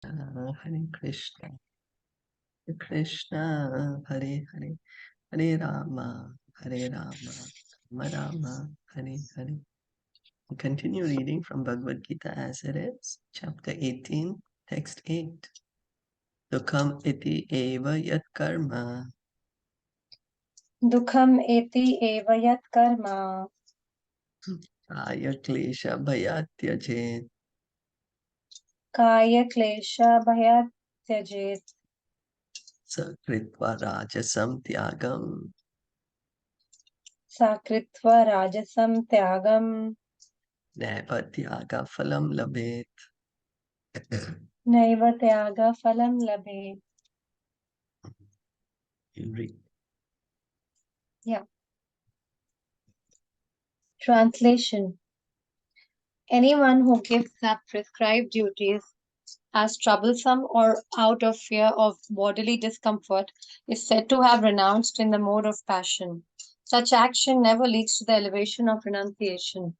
Hare Krishna, Krishna, Hare Hare, Hare Rama, Rama Rama, Hare Hare. We continue reading from Bhagavad Gita as it is, chapter 18, text 8. Dukham iti eva yat karma, Dukham eti eva yat karma, kaya klesha bhayat tyajet, kaya klesha bhayat tyajet, sakritva rajasam tyagam, sakritva rajasam tyagam, naiva tyaga phalam labhet. naiva tyaga phalam labhe. You read. Yeah. Translation. Anyone who gives up prescribed duties as troublesome or out of fear of bodily discomfort is said to have renounced in the mode of passion. Such action never leads to the elevation of renunciation.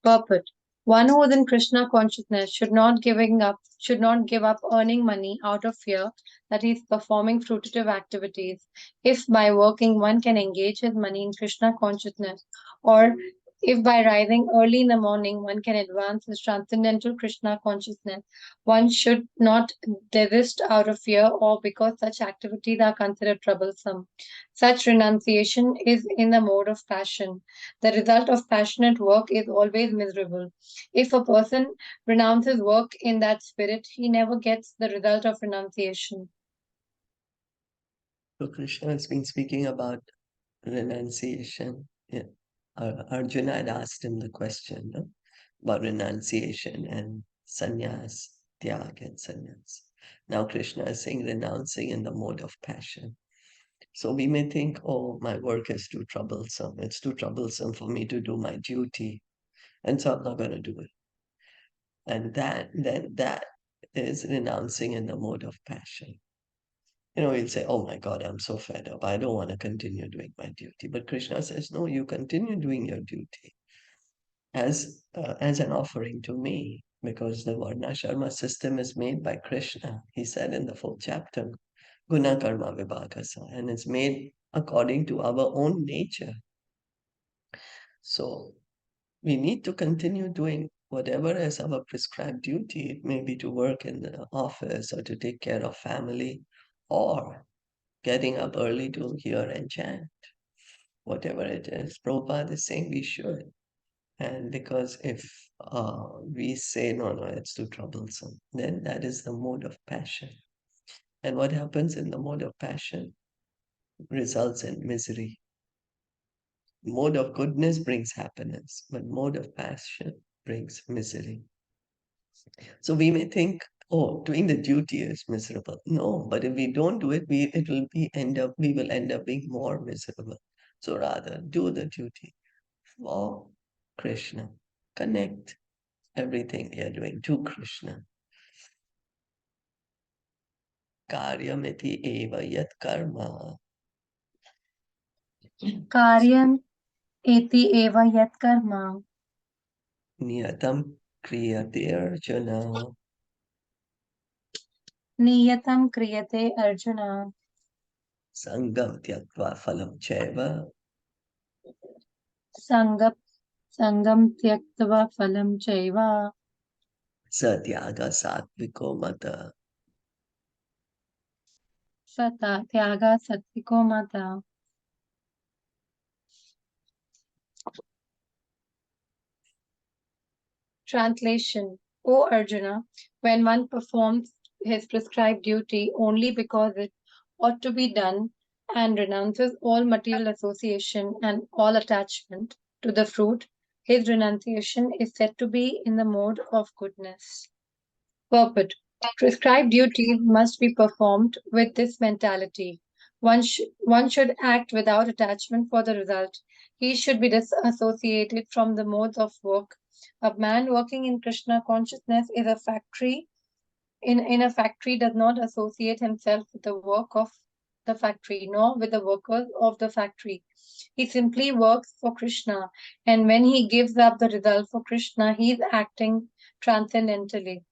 Purport. One who is in Krishna consciousness should not give up earning money out of fear that he is performing fruitive activities. If by working one can engage his money in Krishna consciousness, or if by rising early in the morning one can advance his transcendental Krishna consciousness, one should not desist out of fear or because such activities are considered troublesome. Such renunciation is in the mode of passion. The result of passionate work is always miserable. If a person renounces work in that spirit, he never gets the result of renunciation. So Krishna has been speaking about renunciation. Yeah. Arjuna had asked him the question, no? About renunciation and sannyas, tyag and sannyas. Now Krishna is saying renouncing in the mode of passion. So we may think, oh, my work is too troublesome. It's too troublesome for me to do my duty. And so I'm not going to do it. And that is renouncing in the mode of passion. He'll say, oh my God, I'm so fed up. I don't want to continue doing my duty. But Krishna says, no, you continue doing your duty as an offering to me, because the Varna Sharma system is made by Krishna. He said in the 4th chapter, Guna Karma Vibhagasa, and it's made according to our own nature. So we need to continue doing whatever is our prescribed duty. It may be to work in the office or to take care of family or getting up early to hear and chant, whatever it is. Prabhupada is saying we should. And because if we say, no, no, it's too troublesome, then that is the mode of passion. And what happens in the mode of passion results in misery. Mode of goodness brings happiness, but mode of passion brings misery. So we may think, oh, doing the duty is miserable. No, but if we don't do it, we will end up being more miserable. So rather do the duty for Krishna. Connect everything we are doing to Krishna. Karyamiti eva yat karma. Karyam eti eva yat karma, Niyatam kriyate arjuna. niyatam kriyate arjuna, Sangam tyaktva phalam chaiva. sangam sangam tyaktva phalam chaiva, Satyaga satviko mata. sata tyaga satviko mata. Translation. O Arjuna, when one performs his prescribed duty only because it ought to be done and renounces all material association and all attachment to the fruit, his renunciation is said to be in the mode of goodness. Purport. Prescribed duties must be performed with this mentality. One should act without attachment for the result. He should be disassociated from the modes of work. A man working in Krishna consciousness is a factory. In a factory does not associate himself with the work of the factory, nor with the workers of the factory. He simply works for Krishna, and when he gives up the result for Krishna, he is acting transcendentally.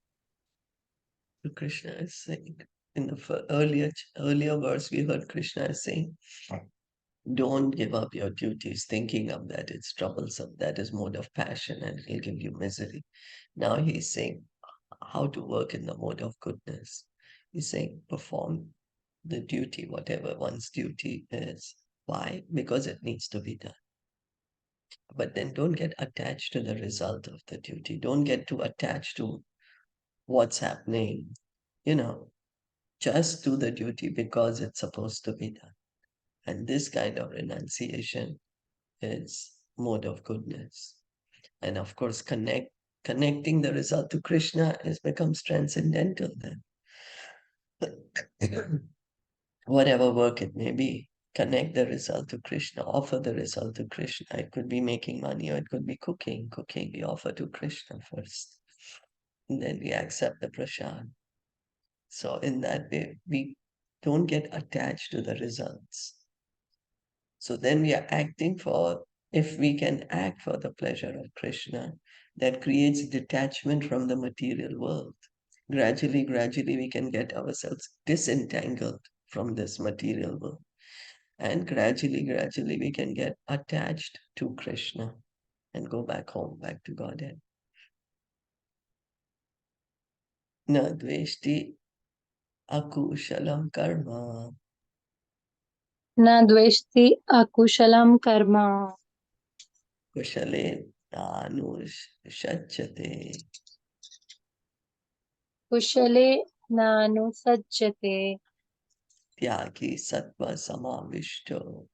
Krishna is saying in the earlier verse, we heard Krishna is saying, don't give up your duties thinking of that it's troublesome. That is mode of passion and it'll give you misery. Now he's saying how to work in the mode of goodness. He's saying perform the duty, whatever one's duty is. Why? Because it needs to be done. But then don't get attached to the result of the duty. Don't get too attached to what's happening. You know, just do the duty because it's supposed to be done. And this kind of renunciation is mode of goodness. And of course, connecting the result to Krishna is becomes transcendental then. Whatever work it may be, connect the result to Krishna, offer the result to Krishna. It could be making money or it could be cooking. Cooking, we offer to Krishna first. And then we accept the prasad. So in that way, we don't get attached to the results. So then we are acting for, if we can act for the pleasure of Krishna, that creates detachment from the material world. Gradually, we can get ourselves disentangled from this material world. And gradually, we can get attached to Krishna and go back home, back to Godhead. Na dveshti akushalam karma. Na dveshti akushalam karma. Kushale nanushachate. Kushale nanusajjate. Tyagi sattva samavishto.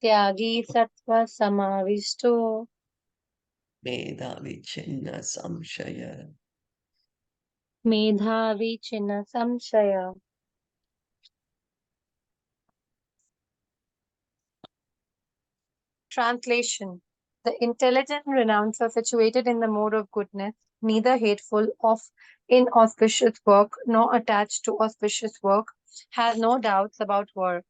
Tyagi sattva samavishto. Medhavi chinna samshaya. Medhavi chinna samshaya. Translation. The intelligent renouncer situated in the mode of goodness, neither hateful of inauspicious work nor attached to auspicious work, has no doubts about work.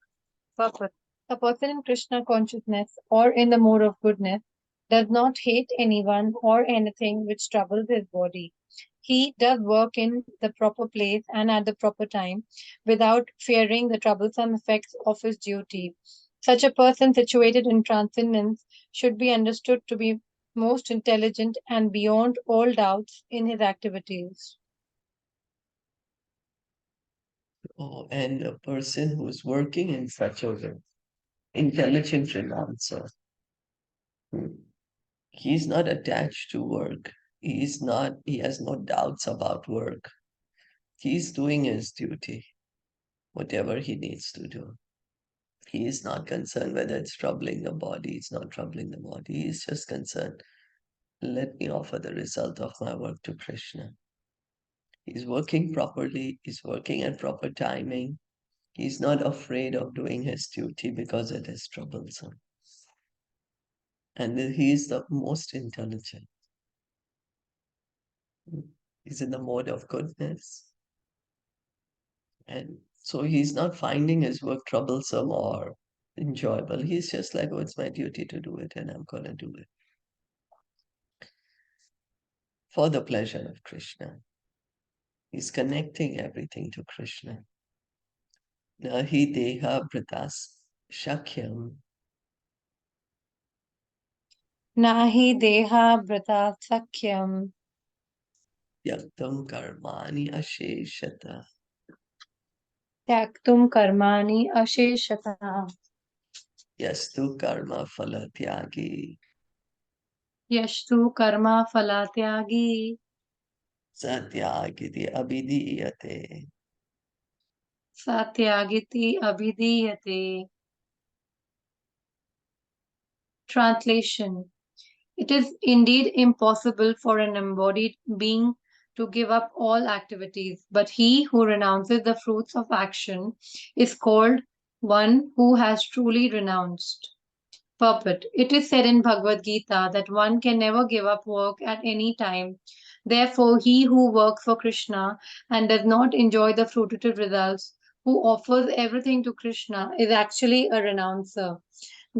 Purpose. A person in Krishna consciousness or in the mode of goodness does not hate anyone or anything which troubles his body. He does work in the proper place and at the proper time without fearing the troublesome effects of his duty. Such a person situated in transcendence should be understood to be most intelligent and beyond all doubts in his activities. Oh, and a person who's working in such a way, intelligent renouncer. He's not attached to work. He has no doubts about work. He's doing his duty, whatever he needs to do. He is not concerned whether it's troubling the body, it's not troubling the body. He's just concerned, let me offer the result of my work to Krishna. He's working properly, he's working at proper timing. He's not afraid of doing his duty because it is troublesome. And he is the most intelligent. He's in the mode of goodness. And so he's not finding his work troublesome or enjoyable. He's just like, oh, it's my duty to do it, and I'm going to do it for the pleasure of Krishna. He's connecting everything to Krishna. Nahi deha pratas shakyam Nahi deha brata sakyam yaktam karmani asheshata. tyaktum karmani asheshata. Yastu karma phala tyagi Yashtu karma phalatyagi satyagiti abhidiyate. satyagiti abhidiyate. Translation. It is indeed impossible for an embodied being to give up all activities, but he who renounces the fruits of action is called one who has truly renounced. Purport. It is said in Bhagavad Gita that one can never give up work at any time. Therefore, he who works for Krishna and does not enjoy the fruitive results, who offers everything to Krishna, is actually a renouncer.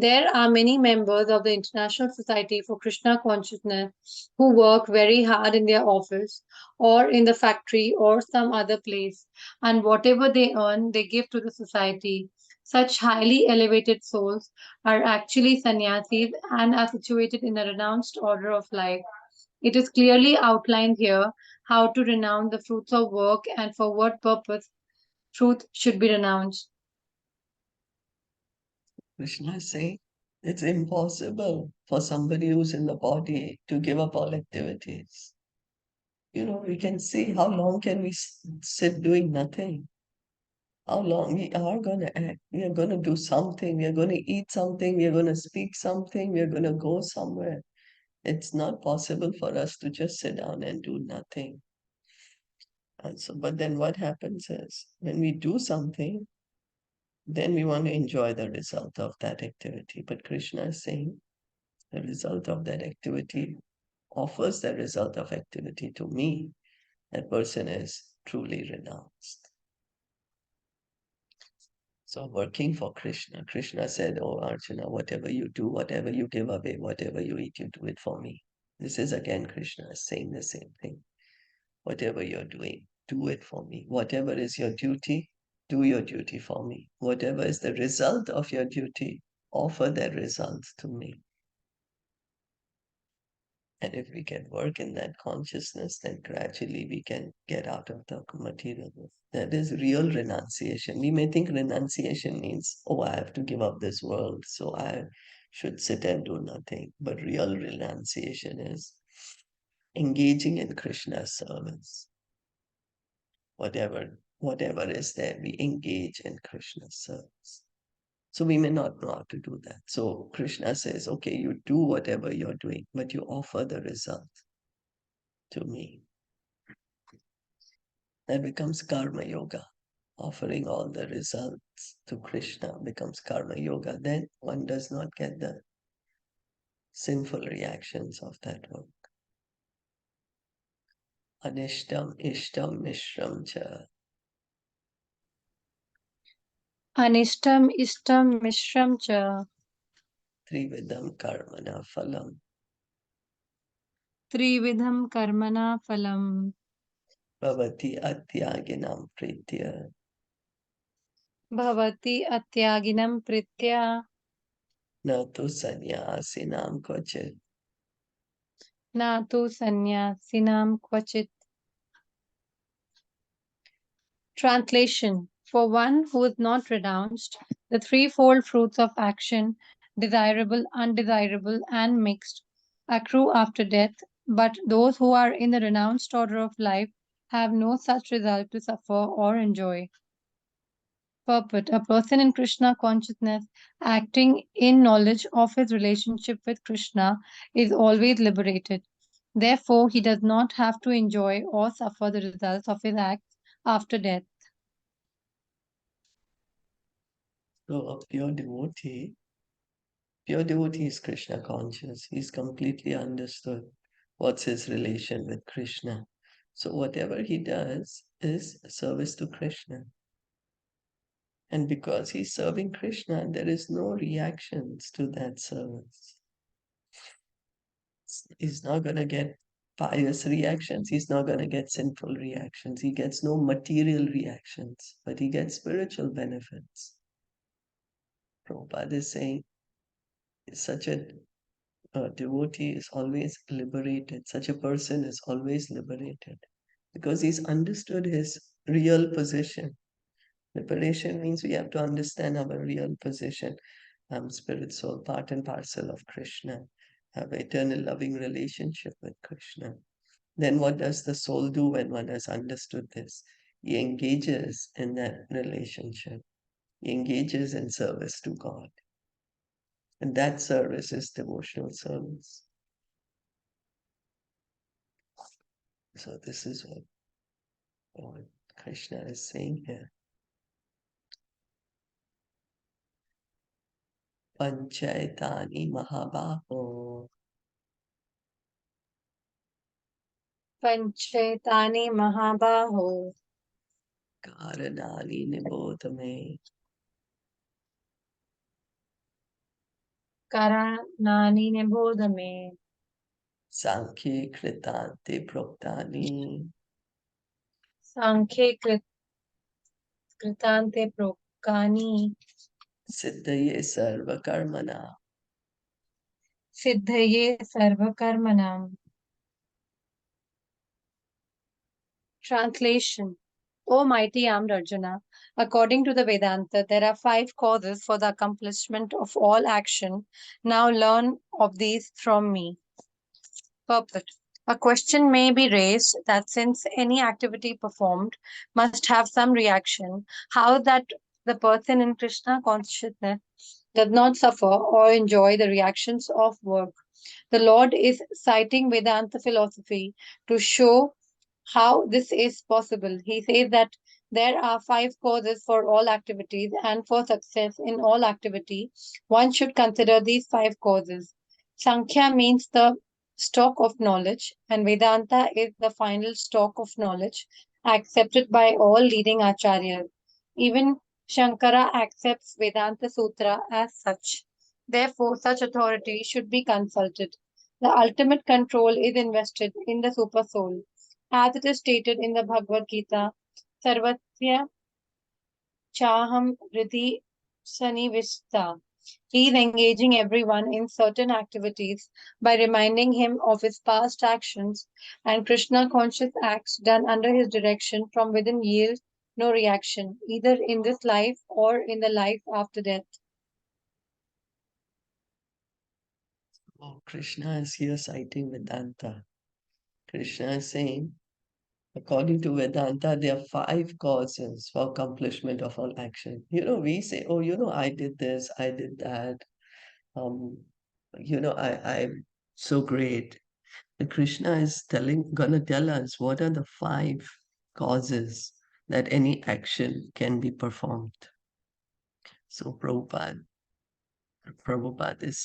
There are many members of the International Society for Krishna Consciousness who work very hard in their office or in the factory or some other place, and whatever they earn, they give to the society. Such highly elevated souls are actually sannyasis and are situated in a renounced order of life. It is clearly outlined here how to renounce the fruits of work and for what purpose truth should be renounced. Krishna is saying it's impossible for somebody who's in the body to give up all activities. We can see how long can we sit doing nothing? How long we are going to act? We are going to do something. We are going to eat something. We are going to speak something. We are going to go somewhere. It's not possible for us to just sit down and do nothing. And so, but then what happens is when we do something, then we want to enjoy the result of that activity. But Krishna is saying the result of that activity offers the result of activity to me. That person is truly renounced. So working for Krishna, Krishna said, "Oh Arjuna, whatever you do, whatever you give away, whatever you eat, you do it for me." This is again Krishna saying the same thing. Whatever you're doing, do it for me. Whatever is your duty, do your duty for me. Whatever is the result of your duty, offer that result to me. And if we can work in that consciousness, then gradually we can get out of the material world. That is real renunciation. We may think renunciation means, oh, I have to give up this world, so I should sit and do nothing. But real renunciation is engaging in Krishna's service. Whatever is there, we engage in Krishna's service. So we may not know how to do that. So Krishna says, okay, you do whatever you're doing, but you offer the result to me. That becomes karma yoga. Offering all the results to Krishna becomes karma yoga. Then one does not get the sinful reactions of that work. Anishtam, ishtam, mishram cha. Anishtam ishtam mishram cha Trividam karmana phalam. trividham karmana phalam Bhavati atyaginam pritya. bhavati atyaginam pritya Na tu sannyasinam kvachit. na tu sannyasinam kvachit. Translation: for one who is not renounced, the threefold fruits of action, desirable, undesirable, and mixed, accrue after death, but those who are in the renounced order of life have no such result to suffer or enjoy. Purport: a person in Krishna consciousness acting in knowledge of his relationship with Krishna is always liberated. Therefore, he does not have to enjoy or suffer the results of his acts after death. So a pure devotee is Krishna conscious. He's completely understood what's his relation with Krishna. So whatever he does is service to Krishna. And because he's serving Krishna, there is no reactions to that service. He's not going to get pious reactions. He's not going to get sinful reactions. He gets no material reactions, but he gets spiritual benefits. Prabhupada is saying such a devotee is always liberated. Such a person is always liberated because he's understood his real position. Liberation means we have to understand our real position. I'm spirit, soul, part and parcel of Krishna. Have eternal loving relationship with Krishna. Then what does the soul do when one has understood this? He engages in that relationship. He engages in service to God. And that service is devotional service. So this is what Krishna is saying here. Panchayatani Mahabaho. Panchaitani Mahabaho Karanani Nibodhame. Karanani Niboda me. Sankhye Kritante Proktani Sankhe Kritante Prokani. Siddhaye Sarva Karmana. Siddhaye Sarvakarmanam. Translation. O mighty armed Arjuna, according to the Vedanta, there are 5 causes for the accomplishment of all action. Now learn of these from me. Purport. A question may be raised that since any activity performed must have some reaction, how that the person in Krishna consciousness does not suffer or enjoy the reactions of work. The Lord is citing Vedanta philosophy to show how this is possible. He says that there are 5 causes for all activities, and for success in all activity, one should consider these 5 causes. Sankhya means the stock of knowledge, and Vedanta is the final stock of knowledge accepted by all leading acharyas. Even Shankara accepts Vedanta Sutra as such. Therefore, such authority should be consulted. The ultimate control is invested in the Supersoul. As it is stated in the Bhagavad Gita, Sarvasya Chaham Riddhi Sanivishta. He is engaging everyone in certain activities by reminding him of his past actions, and Krishna conscious acts done under his direction from within yield no reaction, either in this life or in the life after death. Oh, Krishna is here citing Vedanta. Krishna is saying, according to Vedanta, there are 5 causes for accomplishment of all action. We say, oh, I did this, I did that. Um, I'm so great. And Krishna is gonna tell us what are the 5 causes that any action can be performed. So Prabhupada is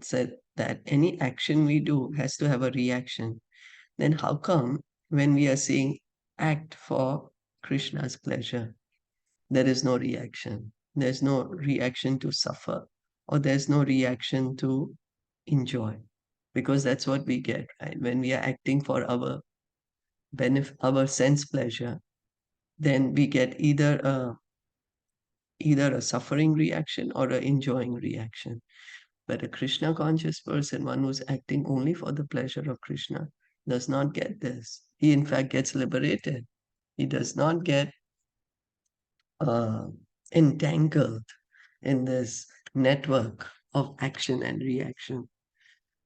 said that any action we do has to have a reaction. Then how come when we are saying act for Krishna's pleasure, there is no reaction? There's no reaction to suffer, or there's no reaction to enjoy, because that's what we get, right? When we are acting for our sense pleasure, then we get either a suffering reaction or a enjoying reaction. But a Krishna conscious person, one who's acting only for the pleasure of Krishna, does not get this. He, in fact, gets liberated. He does not get uh, entangled in this network of action and reaction.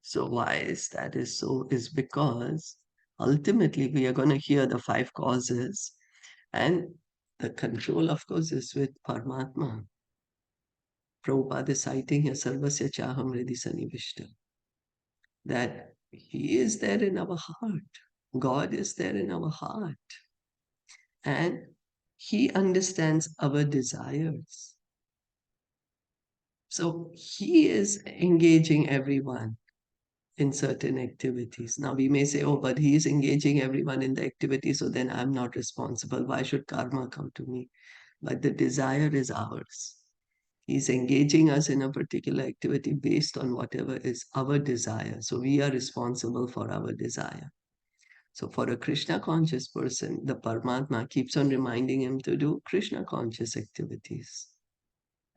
So, why is that is so? Is because ultimately we are going to hear the 5 causes, and the control, of course, is with Paramatma. Prabhupada is citing here Sarvasya Chaham Hridhi Sanivishta, that He is there in our heart. God is there in our heart. And He understands our desires. So He is engaging everyone in certain activities. Now we may say, oh, but He is engaging everyone in the activity, so then I'm not responsible. Why should karma come to me? But the desire is ours. He's engaging us in a particular activity based on whatever is our desire. So we are responsible for our desire. So for a Krishna conscious person, the Paramatma keeps on reminding him to do Krishna conscious activities.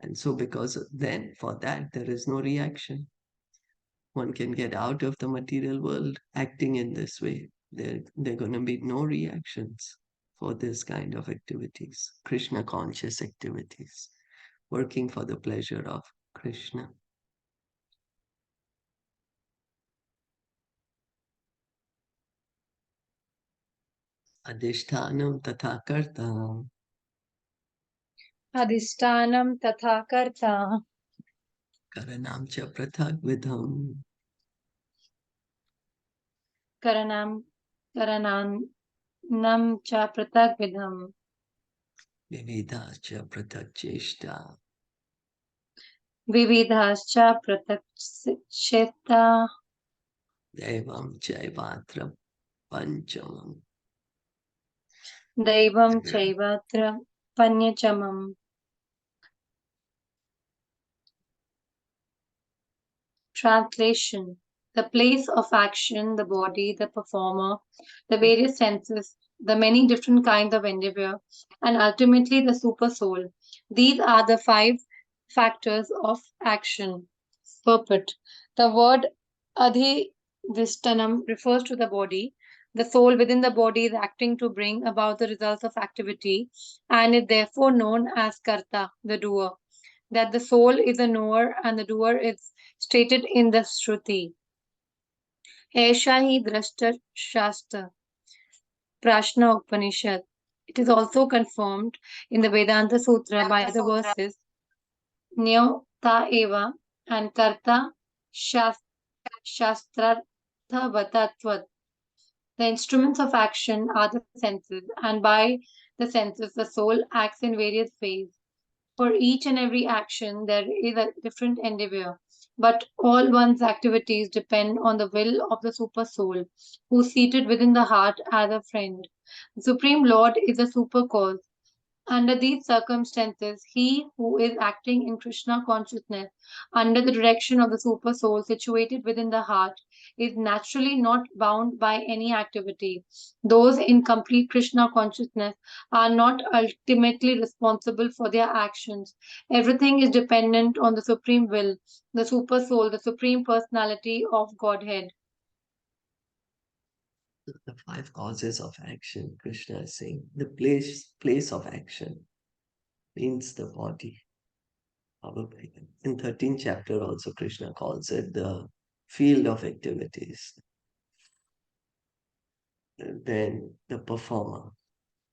And so because then for that, there is no reaction. One can get out of the material world acting in this way. There are going to be no reactions for this kind of activities, Krishna conscious activities, working for the pleasure of Krishna. Adhishtanam tatha karta Adhishtanam Tatha Karta karanam cha prathak vidham Karanam Karanam Cha Pratak Vidham vividha cha prathak cheshta Vividhascha Pratakshita devam chaivatra panchamam. Daivam Chaivatra Panyachamam. Translation: the place of action, the body, the performer, the various senses, the many different kinds of endeavor, and ultimately the super soul. These are the five factors of action. Purport: the word adhivishtanam refers to the body. The soul within the body is acting to bring about the results of activity and is therefore known as karta, the doer. That the soul is a knower and the doer is stated in the Shruti. Aisha hi drashta shastra, Prashna Upanishad. It is also confirmed in the Vedanta Sutra by the verses Nyo eva and Karta shas- Shastrartha Vatatvat. The instruments of action are the senses, and by the senses the soul acts in various ways. For each and every action, there is a different endeavor, but all one's activities depend on the will of the Super Soul, who is seated within the heart as a friend. The Supreme Lord is a super cause. Under these circumstances, he who is acting in Krishna consciousness under the direction of the Super Soul situated within the heart is naturally not bound by any activity. Those in complete Krishna consciousness are not ultimately responsible for their actions. Everything is dependent on the Supreme Will, the Super Soul, the Supreme Personality of Godhead. The five causes of action, Krishna is saying. The place of action means the body. In 13th chapter also Krishna calls it the field of activities. Then the performer.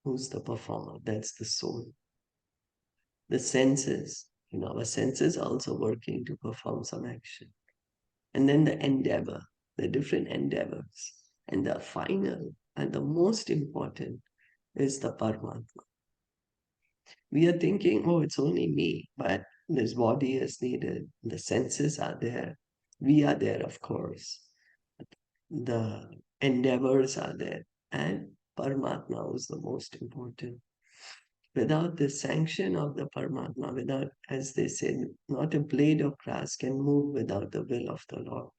Who's the performer? That's the soul. The senses. Our senses are also working to perform some action. And then the endeavor, the different endeavors. And the final and the most important is the Paramatma. We are thinking, oh, it's only me, but this body is needed. The senses are there. We are there, of course. The endeavors are there. And Paramatma is the most important. Without the sanction of the Paramatma, without, as they say, not a blade of grass can move without the will of the Lord.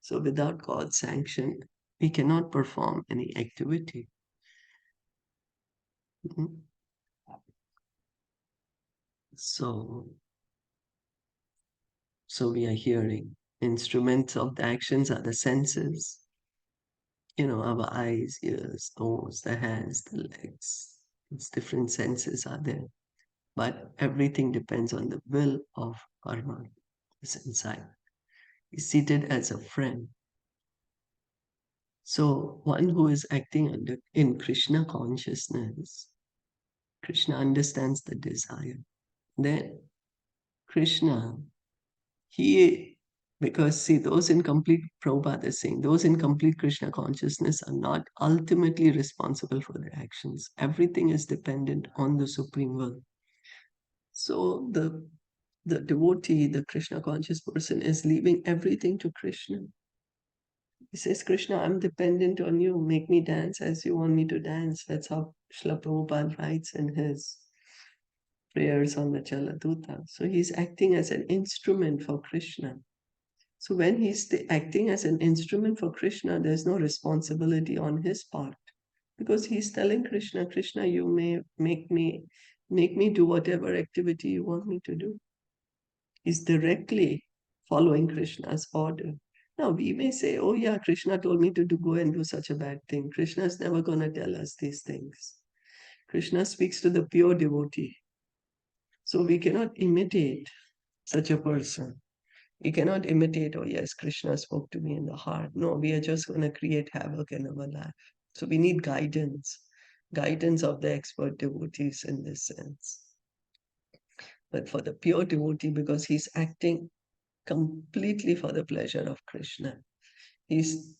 So without God's sanction, we cannot perform any activity. Mhm. So we are hearing. Instruments of the actions are the senses. Our eyes, ears, nose, the hands, the legs. It's different senses are there. But everything depends on the will of Karma. It's inside. He's seated as a friend. So one who is acting in Krishna consciousness, Krishna understands the desire. Then Krishna, because see, those in complete, Prabhupada is saying, those in complete Krishna consciousness are not ultimately responsible for their actions. Everything is dependent on the Supreme Will. So the devotee, the Krishna conscious person is leaving everything to Krishna. He says, Krishna, I'm dependent on you. Make me dance as you want me to dance. That's how Srila Prabhupada writes in his prayers on the Jaladuta. So he's acting as an instrument for Krishna. So when he's acting as an instrument for Krishna, there's no responsibility on his part. Because he's telling Krishna, Krishna, you may make me do whatever activity you want me to do. He's directly following Krishna's order. Now, we may say, oh yeah, Krishna told me to go and do such a bad thing. Krishna is never going to tell us these things. Krishna speaks to the pure devotee. So we cannot imitate such a person. We cannot imitate, oh yes, Krishna spoke to me in the heart. No, we are just going to create havoc in our life. So we need guidance of the expert devotees in this sense. But for the pure devotee, because he's acting completely for the pleasure of Krishna. He's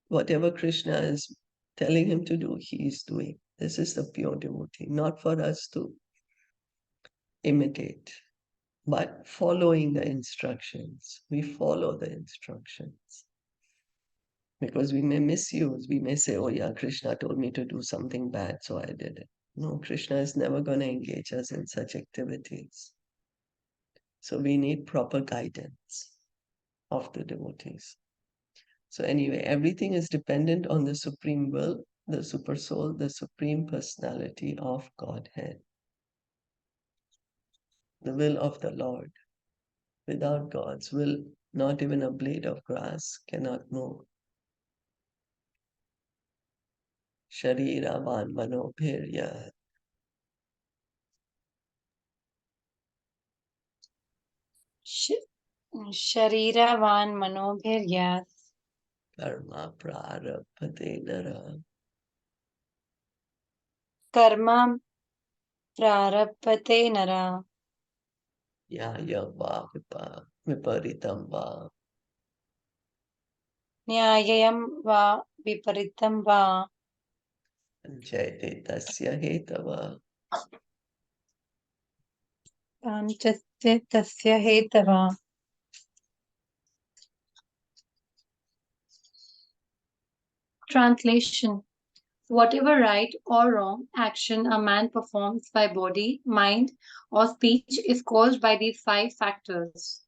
whatever Krishna is telling him to do, he is doing. This is the pure devotee, not for us to imitate, but following the instructions. We follow the instructions. Because we may misuse, we may say, oh yeah, Krishna told me to do something bad, so I did it. No, Krishna is never going to engage us in such activities. So we need proper guidance. of the devotees. So anyway, everything is dependent on the supreme will, the super soul, the supreme personality of Godhead, the will of the Lord. Without God's will, not even a blade of grass cannot move. Shariravan manobhirya Shariravan manobhiryat karma prarabdhate nara karma prarabdhate nara yaya va viparitam va nyayam va viparitam va jayate tasya hetava. panchasya tasya hetava. Translation: whatever right or wrong action a man performs by body, mind, or speech is caused by these five factors.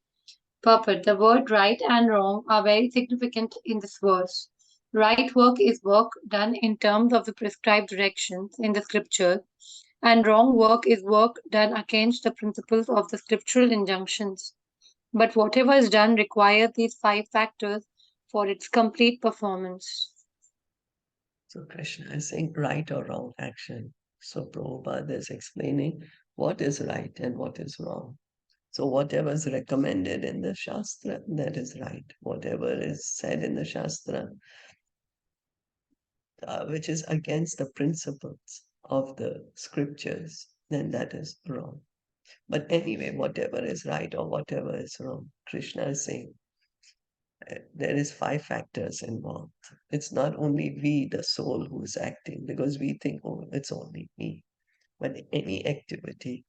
Purport: the word right and wrong are very significant in this verse. Right work is work done in terms of the prescribed directions in the scriptures, and wrong work is work done against the principles of the scriptural injunctions. But whatever is done requires these five factors for its complete performance. So Krishna is saying right or wrong action. So Prabhupada is explaining what is right and what is wrong. So whatever is recommended in the Shastra, that is right. Whatever is said in the Shastra, which is against the principles of the scriptures, then that is wrong. But anyway, whatever is right or whatever is wrong, Krishna is saying there is five factors involved. It's not only we, the soul, who is acting, because we think, oh, it's only me. But any activity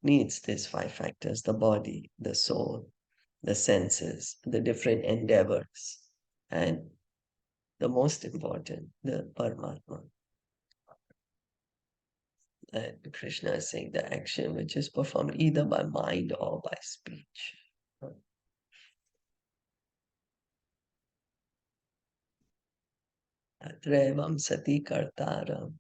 needs these five factors: the body, the soul, the senses, the different endeavors, and the most important, the Paramatma. And Krishna is saying the action which is performed either by mind or by speech. Atrevam sati kartaram.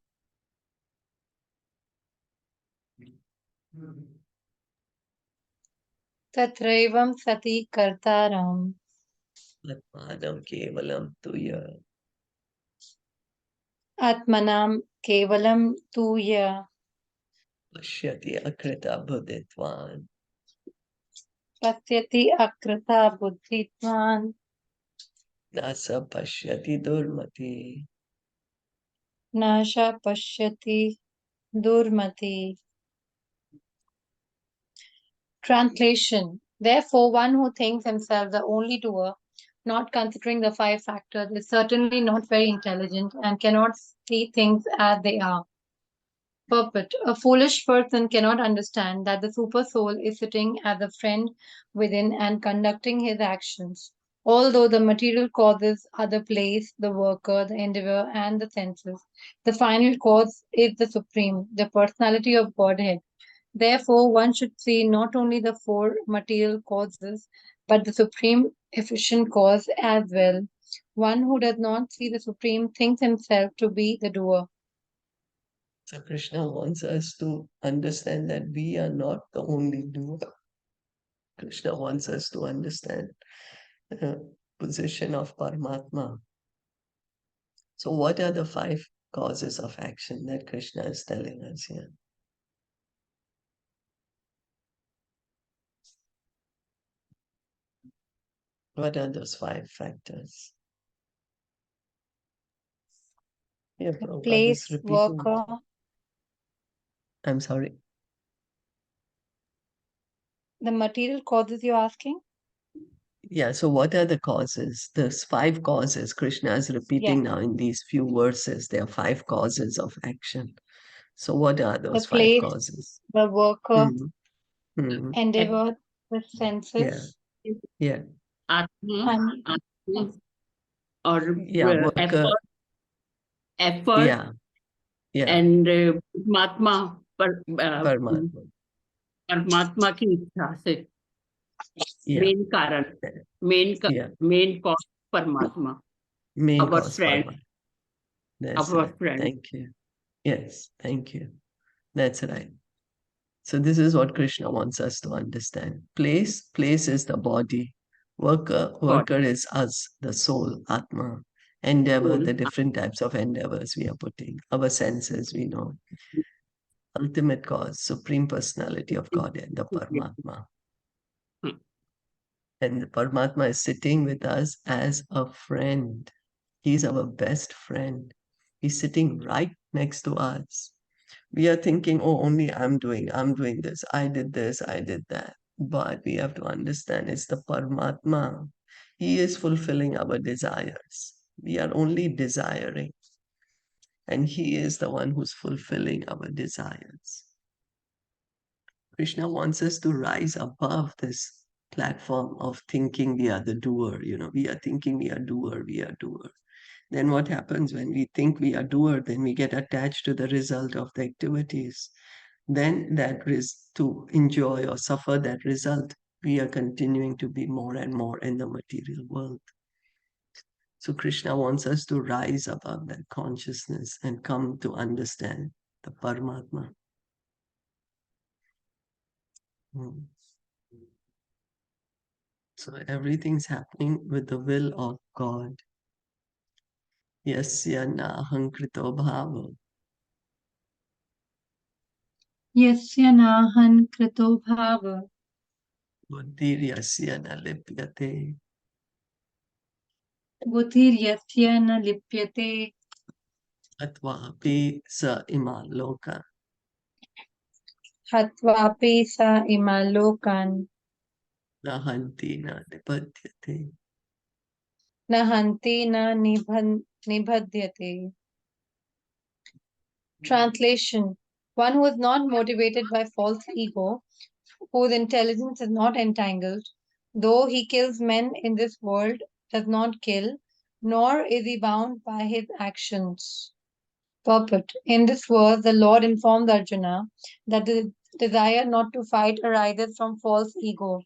Tatraivam sati kartaram Atmanam kevalam tuya. atmanam kevalam tuya Pashyati akrita buddhitvan. pasyati akrita buddhitvan Nasa pashyati durmati. nasha pashyati durmati. Translation: therefore, one who thinks himself the only doer, not considering the five factors, is certainly not very intelligent and cannot see things as they are. Purport: a foolish person cannot understand that the super soul is sitting as a friend within and conducting his actions. Although the material causes are the place, the worker, the endeavor, and the senses, the final cause is the supreme, the personality of Godhead. Therefore, one should see not only the four material causes, but the supreme efficient cause as well. One who does not see the supreme thinks himself to be the doer. So Krishna wants us to understand that we are not the only doer. Krishna wants us to understand the position of Paramatma. So what are the five causes of action that Krishna is telling us here? What are those five factors? Here, The Prabhupada is place, repeating. worker, I'm sorry. the material causes you're asking? Yeah, so what are the causes? There's five causes Krishna is Yeah. repeating now in these few verses. There are five causes of action. So what are The those five place, causes? the worker, Hmm. Hmm. endeavor, the Yeah, senses, yeah, Atma, and Atma or yeah, worker. effort Yeah, yeah, and Paramatma, Paramatma. परमात्मा की इच्छा से Yeah, main कारण main cause Paramatma. Main Our cause friend. Paramatma. That's Our right. friend. Thank you. Yes, thank you. That's right. So this is what Krishna wants us to understand. Place is the body. Worker is us, the soul, Atma. Endeavor, the different types of endeavors we are putting. Our senses, we know. Ultimate cause, Supreme Personality of Godhead, the Paramatma. And the Paramatma is sitting with us as a friend. He's our best friend. He's sitting right next to us. We are thinking, oh, only I'm doing this, I did that. But we have to understand it's the Paramatma. He is fulfilling our desires. We are only desiring. And he is the one who's fulfilling our desires. Krishna wants us to rise above this platform of thinking we are the doer. We are thinking we are doer. Then what happens when we think we are doer? Then we get attached to the result of the activities. Then that is to enjoy or suffer that result. We are continuing to be more and more in the material world. So Krishna wants us to rise above that consciousness and come to understand the Paramatma. So everything's happening with the will of God. Yasya nahankrito bhava. Yasya nahan krito bhava. Buddhiryasya na lipyate. Buddhiryasya na lipyate. Atvapi sa ima loka. Hatvapi sa imalokan. Nahanti na nipadyate. Nahanti na nibhadyate. Translation: one who is not motivated by false ego, whose intelligence is not entangled, though he kills men in this world, does not kill, nor is he bound by his actions. Purport: in this verse, the Lord informed Arjuna that the desire not to fight arises from false ego.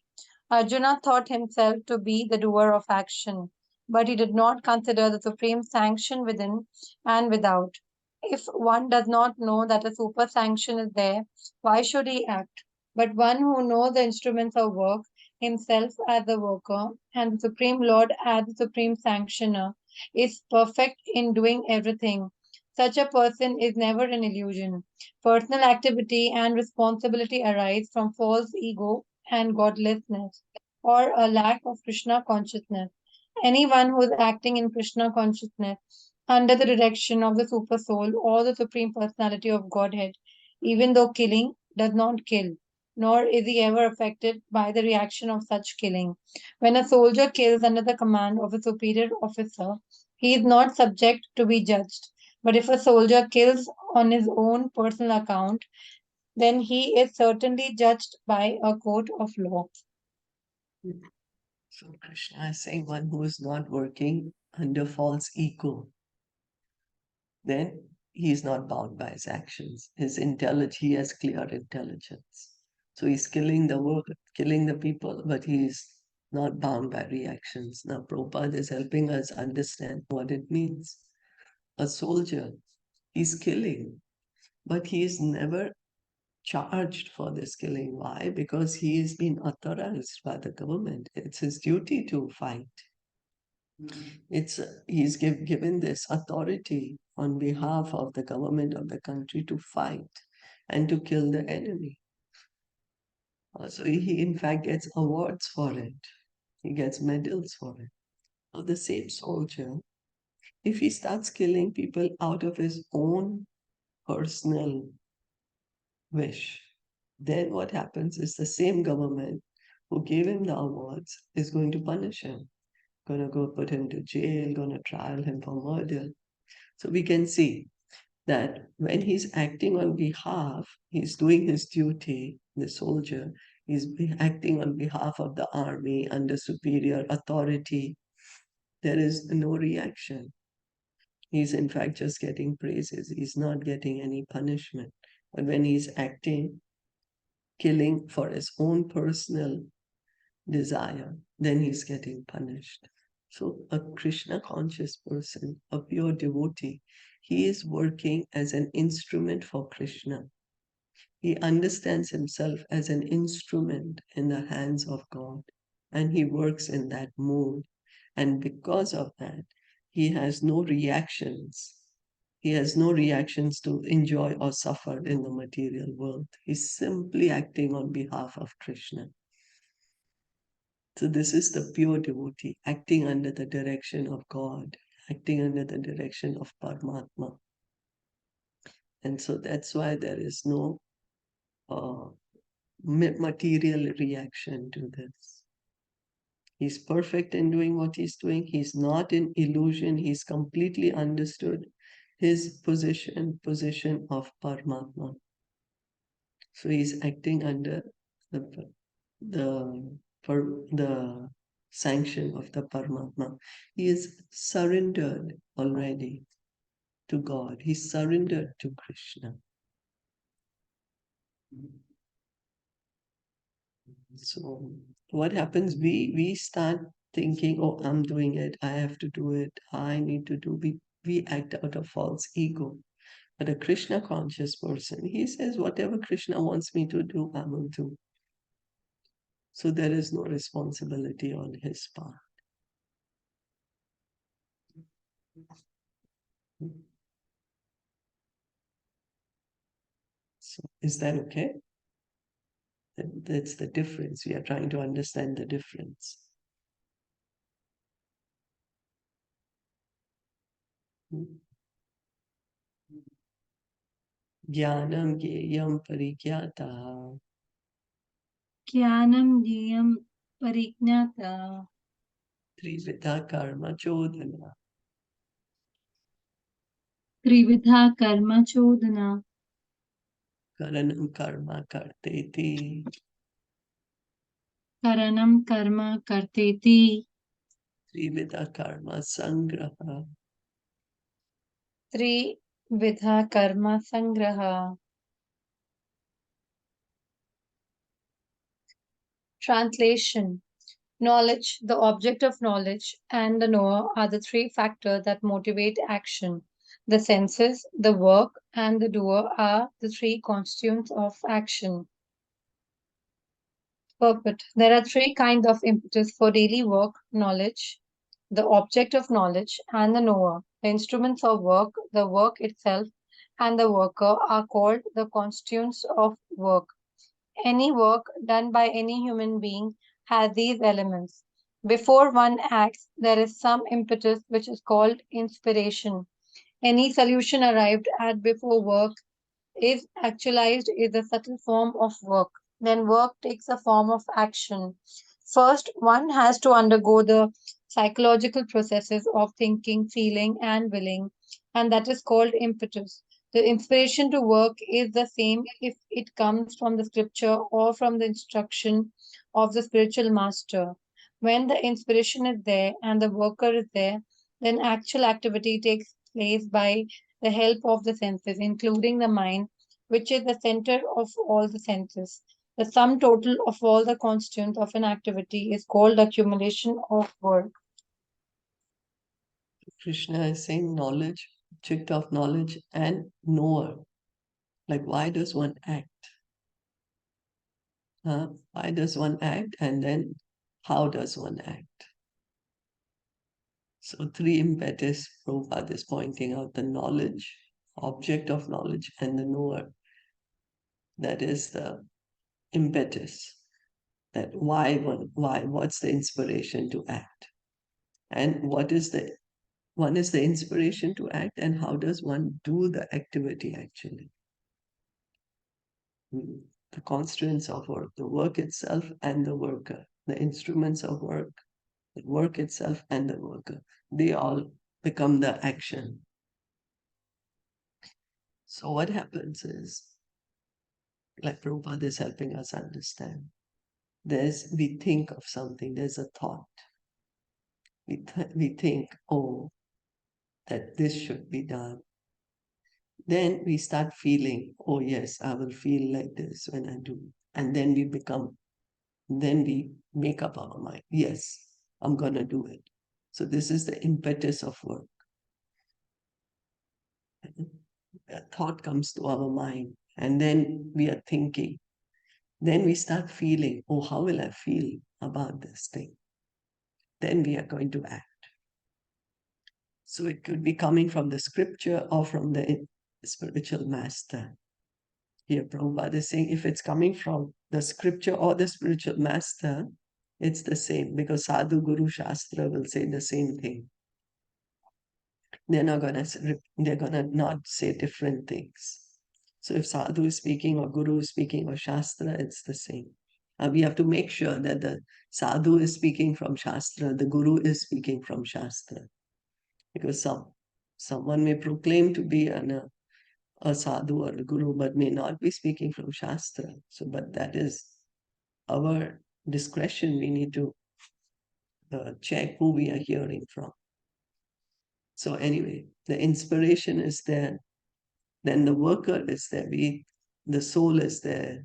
Arjuna thought himself to be the doer of action, but he did not consider the supreme sanction within and without. If one does not know that a super sanction is there, why should he act? But one who knows the instruments of work, himself as the worker, and the Supreme Lord as the supreme sanctioner, is perfect in doing everything. Such a person is never an illusion. Personal activity and responsibility arise from false ego and godlessness, or a lack of Krishna consciousness. Anyone who is acting in Krishna consciousness under the direction of the Super Soul or the Supreme Personality of Godhead, even though killing, does not kill, nor is he ever affected by the reaction of such killing. When a soldier kills under the command of a superior officer, he is not subject to be judged. But if a soldier kills on his own personal account, then he is certainly judged by a court of law. So Krishna is saying one who is not working under false ego, then he is not bound by his actions. He has clear intelligence. So he's killing the people, but he is not bound by reactions. Now Prabhupada is helping us understand what it means. A soldier, he's killing, but he is never charged for this killing. Why? Because he has been authorized by the government. It's his duty to fight. He's given this authority on behalf of the government of the country to fight and to kill the enemy. So he in fact gets awards for it. He gets medals for it. Now the same soldier, if he starts killing people out of his own personal wish, then what happens is the same government who gave him the awards is going to punish him, going to go put him to jail, going to trial him for murder. So we can see that when he's acting on behalf, he's doing his duty, the soldier, he's acting on behalf of the army under superior authority. There is no reaction. He's in fact just getting praises. He's not getting any punishment. But when he's acting, killing for his own personal desire, then he's getting punished. So a Krishna conscious person, a pure devotee, he is working as an instrument for Krishna. He understands himself as an instrument in the hands of God, and he works in that mode. And because of that, he has no reactions. He has no reactions to enjoy or suffer in the material world. He's simply acting on behalf of Krishna. So this is the pure devotee, acting under the direction of God, acting under the direction of Paramatma. And so that's why there is no material reaction to this. He's perfect in doing what he's doing. He's not in illusion. He's completely understood his position of Paramatma. So he's acting under the the sanction of the Paramatma. He is surrendered already to God. He's surrendered to Krishna. So what happens? We start thinking, oh, I'm doing it, I have to do it, I need to do. We act out of false ego. But a Krishna conscious person, he says, whatever Krishna wants me to do, I will do. So there is no responsibility on his part. So is that okay? That's the difference. We are trying to understand the difference. Jnanam gyeyam parigyata. Jnanam gyeyam parignata. Trividha karma chodhana. Trividha karma chodhana. Karanam karma karteti. Karanam karma karteti. Trividha karma sangraha. Trividha karma sangraha. Translation. Knowledge, the object of knowledge, and the knower are the three factors that motivate action. The senses, the work, and the doer are the three constituents of action. Purport. There are three kinds of impetus for daily work: knowledge, the object of knowledge, and the knower. The instruments of work, the work itself, and the worker are called the constituents of work. Any work done by any human being has these elements. Before one acts, there is some impetus which is called inspiration. Any solution arrived at before work is actualized is a subtle form of work. Then work takes a form of action. First, one has to undergo the psychological processes of thinking, feeling, and willing, and that is called impetus. The inspiration to work is the same if it comes from the scripture or from the instruction of the spiritual master. When the inspiration is there and the worker is there, then actual activity takes place by the help of the senses, including the mind, which is the center of all the senses. The sum total of all the constituents of an activity is called accumulation of work. Krishna is saying knowledge, object of knowledge, and knower. Like, why does one act? Why does one act? And then, how does one act? So, three impetus Prabhupada is pointing out: the knowledge, object of knowledge, and the knower. That is the impetus. That what's the inspiration to act? And one is the inspiration to act, and how does one do the activity actually? The constituents of work, the work itself and the worker, the instruments of work, the work itself and the worker, they all become the action. So what happens is, like Prabhupada is helping us understand, we think of something, there's a thought. We think, oh, that this should be done. Then we start feeling, oh yes, I will feel like this when I do. And then we become then we make up our mind. Yes, I'm going to do it. So this is the impetus of work. A thought comes to our mind, and then we are thinking. Then we start feeling, oh, how will I feel about this thing? Then we are going to act. So it could be coming from the scripture or from the spiritual master. Here, Prabhupada is saying if it's coming from the scripture or the spiritual master, it's the same, because Sadhu, Guru, Shastra will say the same thing. They're gonna not say different things. So if Sadhu is speaking or Guru is speaking or Shastra, it's the same. We have to make sure that the Sadhu is speaking from Shastra, the Guru is speaking from Shastra. Because someone may proclaim to be a Sadhu or a Guru, but may not be speaking from Shastra. So, but that is our discretion. We need to check who we are hearing from. So anyway, the inspiration is there. Then the worker is there. The soul is there.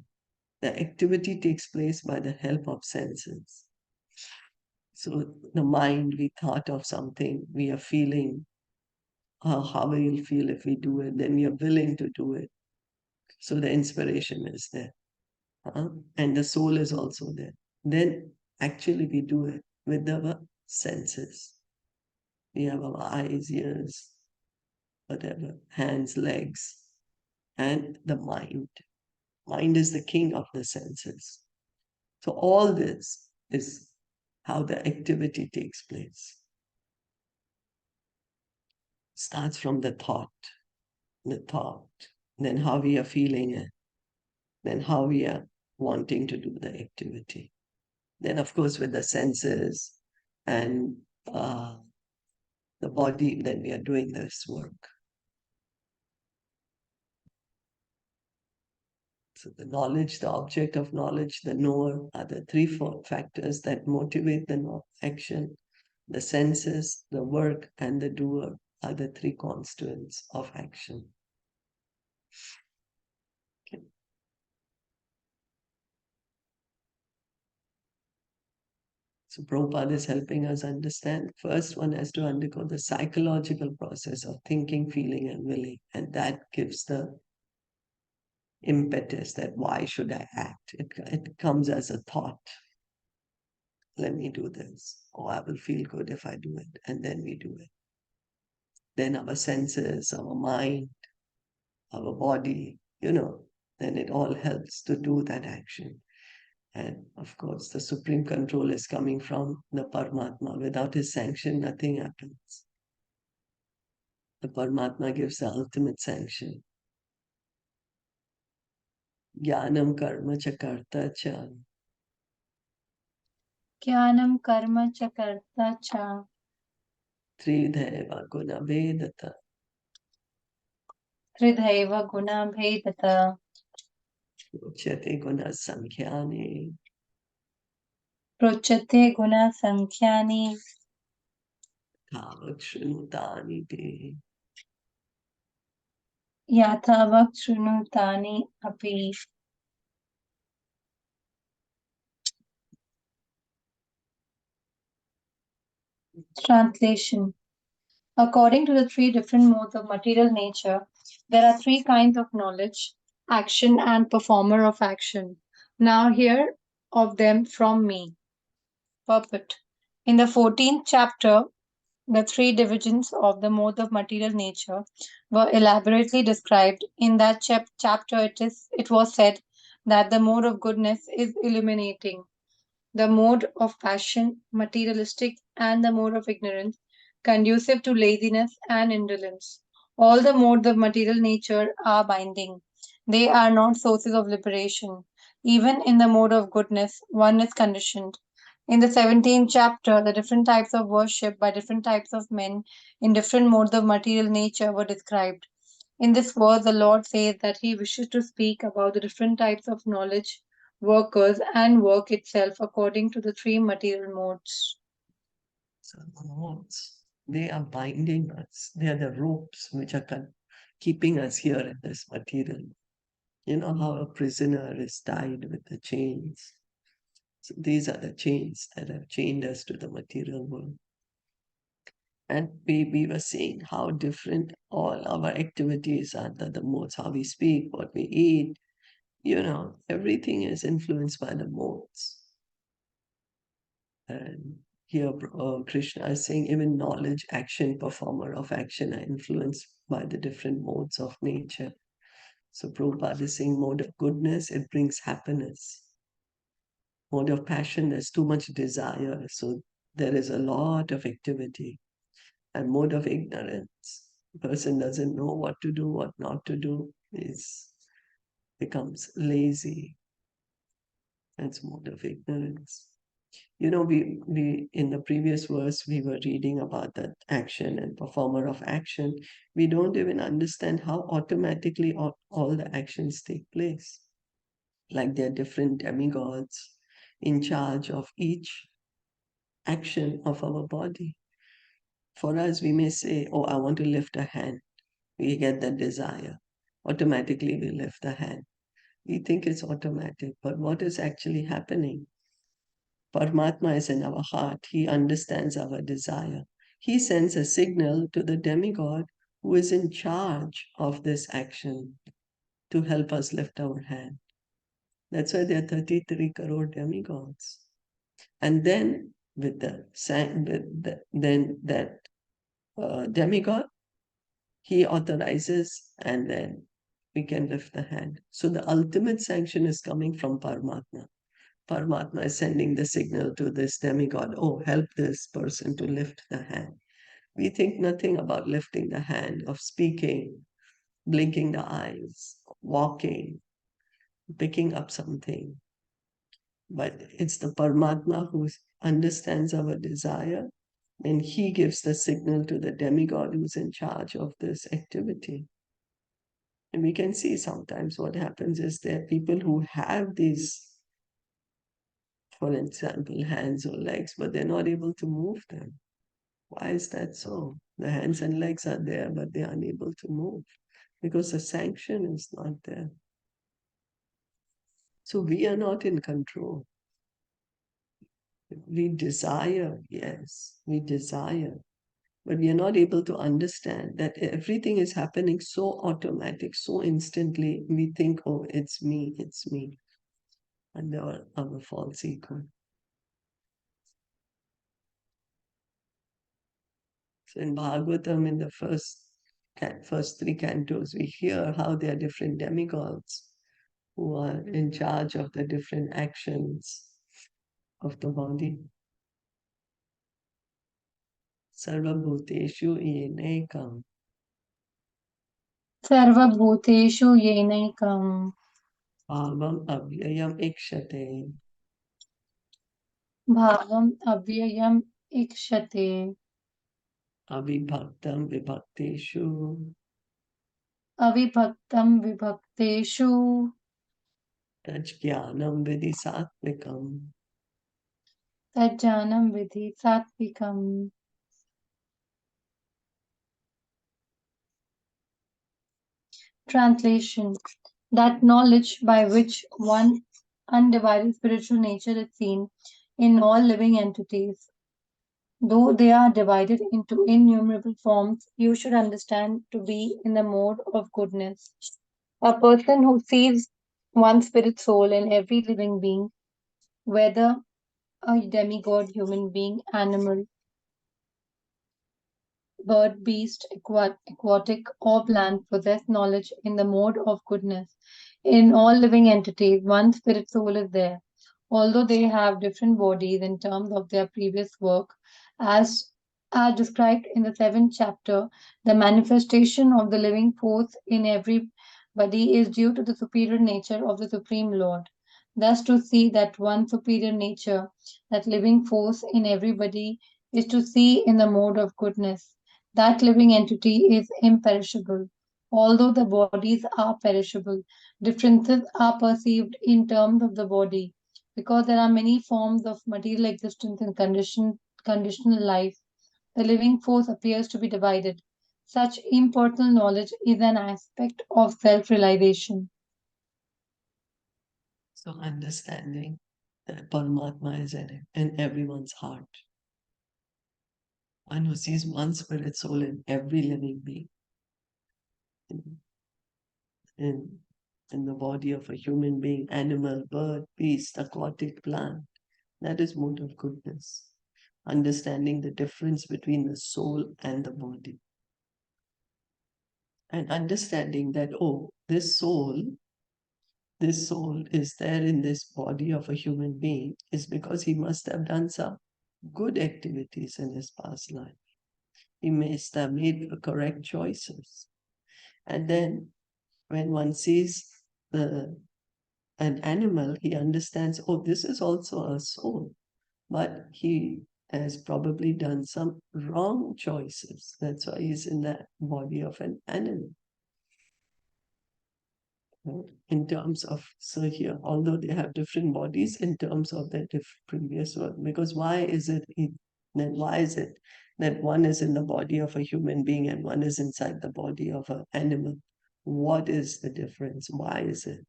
The activity takes place by the help of senses. So the mind, we thought of something, we are feeling how we will feel if we do it, then we are willing to do it. So the inspiration is there. And the soul is also there. Then actually we do it with our senses. We have our eyes, ears, whatever, hands, legs, and the mind. Mind is the king of the senses. So all this is how the activity takes place. Starts from the thought, then how we are feeling it, then how we are wanting to do the activity. Then, of course, with the senses and the body, then we are doing this work. So the knowledge, the object of knowledge, the knower are the three factors that motivate the action. The senses, the work, and the doer are the three constituents of action. Okay. So Prabhupada is helping us understand. First, one has to undergo the psychological process of thinking, feeling, and willing. And that gives the impetus that why should I act? It comes as a thought. Let me do this. Oh, I will feel good if I do it. And then we do it. Then our senses, our mind, our body, then it all helps to do that action. And of course, the supreme control is coming from the Paramatma. Without his sanction, nothing happens. The Paramatma gives the ultimate sanction. Jnanam karma cha karta cha. Jnanam karma cha karta cha. Tridhaiva guna vedata. Tridhaiva guna bhedata. Uchyate guna sankhyaani. Prochate guna sankhyaani. Thavak shrunutani te. Yathavak shrunutani api. Translation. According to the three different modes of material nature, there are three kinds of knowledge, action, and performer of action. Now hear of them from me. Purport. In the 14th chapter, the three divisions of the modes of material nature were elaborately described. In that chapter, it was said that the mode of goodness is illuminating, the mode of passion, materialistic, and the mode of ignorance, conducive to laziness and indolence. All the modes of material nature are binding. They are not sources of liberation. Even in the mode of goodness, one is conditioned. In the 17th chapter, the different types of worship by different types of men in different modes of material nature were described. In this verse, the Lord says that He wishes to speak about the different types of knowledge, workers, and work itself according to the three material modes. So the modes, they are binding us. They are the ropes which are keeping us here in this material. You know how a prisoner is tied with the chains. So these are the chains that have chained us to the material world. And we were seeing how different all our activities are, the modes, how we speak, what we eat, everything is influenced by the modes. And here Krishna is saying even knowledge, action, performer of action are influenced by the different modes of nature. So Prabhupada is saying mode of goodness, it brings happiness. Mode of passion, there's too much desire. So there is a lot of activity. And mode of ignorance, the person doesn't know what to do, what not to do, becomes lazy. That's mode of ignorance. We in the previous verse we were reading about that action and performer of action. We don't even understand how automatically all the actions take place. Like there are different demigods in charge of each action of our body. For us, we may say, oh, I want to lift a hand. We get that desire. Automatically, we lift the hand. We think it's automatic, but what is actually happening? Paramatma is in our heart. He understands our desire. He sends a signal to the demigod who is in charge of this action to help us lift our hand. That's why there are 33 crore demigods. And then with that demigod, he authorizes, and then we can lift the hand. So the ultimate sanction is coming from Paramatma. Paramatma is sending the signal to this demigod, oh, help this person to lift the hand. We think nothing about lifting the hand, of speaking, blinking the eyes, walking, picking up something. But it's the Paramatma who understands our desire, and he gives the signal to the demigod who's in charge of this activity. And we can see sometimes what happens is there are people who have these, for example, hands or legs, but they're not able to move them. Why is that so? The hands and legs are there, but they're unable to move because the sanction is not there. So we are not in control. We desire, yes, we desire, but we are not able to understand that everything is happening so automatic, so instantly. We think, oh, it's me, and our false ego. So in Bhagavatam, in the first three cantos, we hear how there are different demigods who are in charge of the different actions of the body. Sarvabhuteshu yenekam. Sarvabhuteshu yenaikam. Bhavam avyayam ikshate. Bhavam avyayam ikshate. Avibhaktam vibhakteshu. Avibhaktam vibhakteshu. Tajjnanam vidhi satvikam. Tajjanam vidhi satvikam. Translation: that knowledge by which one undivided spiritual nature is seen in all living entities. Though they are divided into innumerable forms, you should understand to be in the mode of goodness. A person who sees one spirit soul in every living being, whether a demigod, human being, animal, bird, beast, aquatic, or plant, possess knowledge in the mode of goodness. In all living entities, one spirit soul is there. Although they have different bodies in terms of their previous work, as described in the seventh chapter, the manifestation of the living force in everybody is due to the superior nature of the Supreme Lord. Thus, to see that one superior nature, that living force in everybody, is to see in the mode of goodness. That living entity is imperishable. Although the bodies are perishable, differences are perceived in terms of the body because there are many forms of material existence and conditional life. The living force appears to be divided. Such impersonal knowledge is an aspect of self realization. So understanding that Paramatma is in everyone's heart, and who sees one spirit soul in every living being, in, in, in the body of a human being, animal, bird, beast, aquatic, plant. That is mode of goodness. Understanding the difference between the soul and the body. And understanding that, oh, this soul is there in this body of a human being is because he must have done some good activities in his past life. He must have made the correct choices. And then when one sees an animal, he understands, oh, this is also a soul, but he has probably done some wrong choices. That's why he's in the body of an animal. In terms of, so here, although they have different bodies in terms of their previous work, because why is it that one is in the body of a human being and one is inside the body of an animal? What is the difference? Why is it?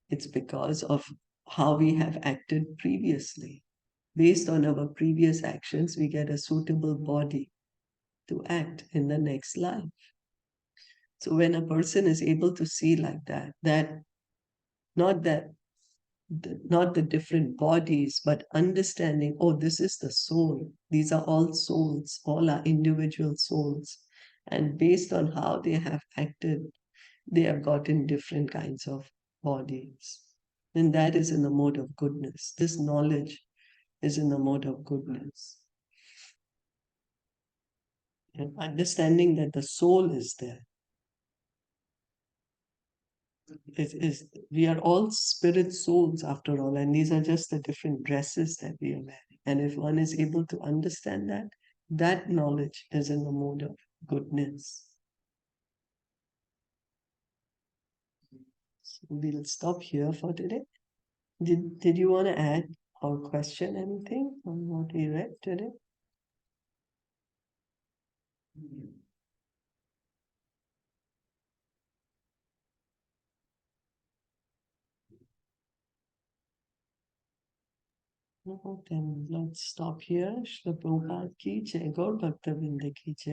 It's because of how we have acted previously. Based on our previous actions, we get a suitable body to act in the next life. So when a person is able to see like that not the different bodies, but understanding, oh, this is the soul. These are all souls, all are individual souls. And based on how they have acted, they have gotten different kinds of bodies. And that is in the mode of goodness. This knowledge is in the mode of goodness. And understanding that the soul is there. We are all spirit souls after all, and these are just the different dresses that we are wearing. And if one is able to understand that, that knowledge is in the mode of goodness. So we'll stop here for today. Did you want to add or question anything on what we read today? No, then let's stop here. Shri Prabhupada ki jai, Gaur Bhakta Vrinda ki jai.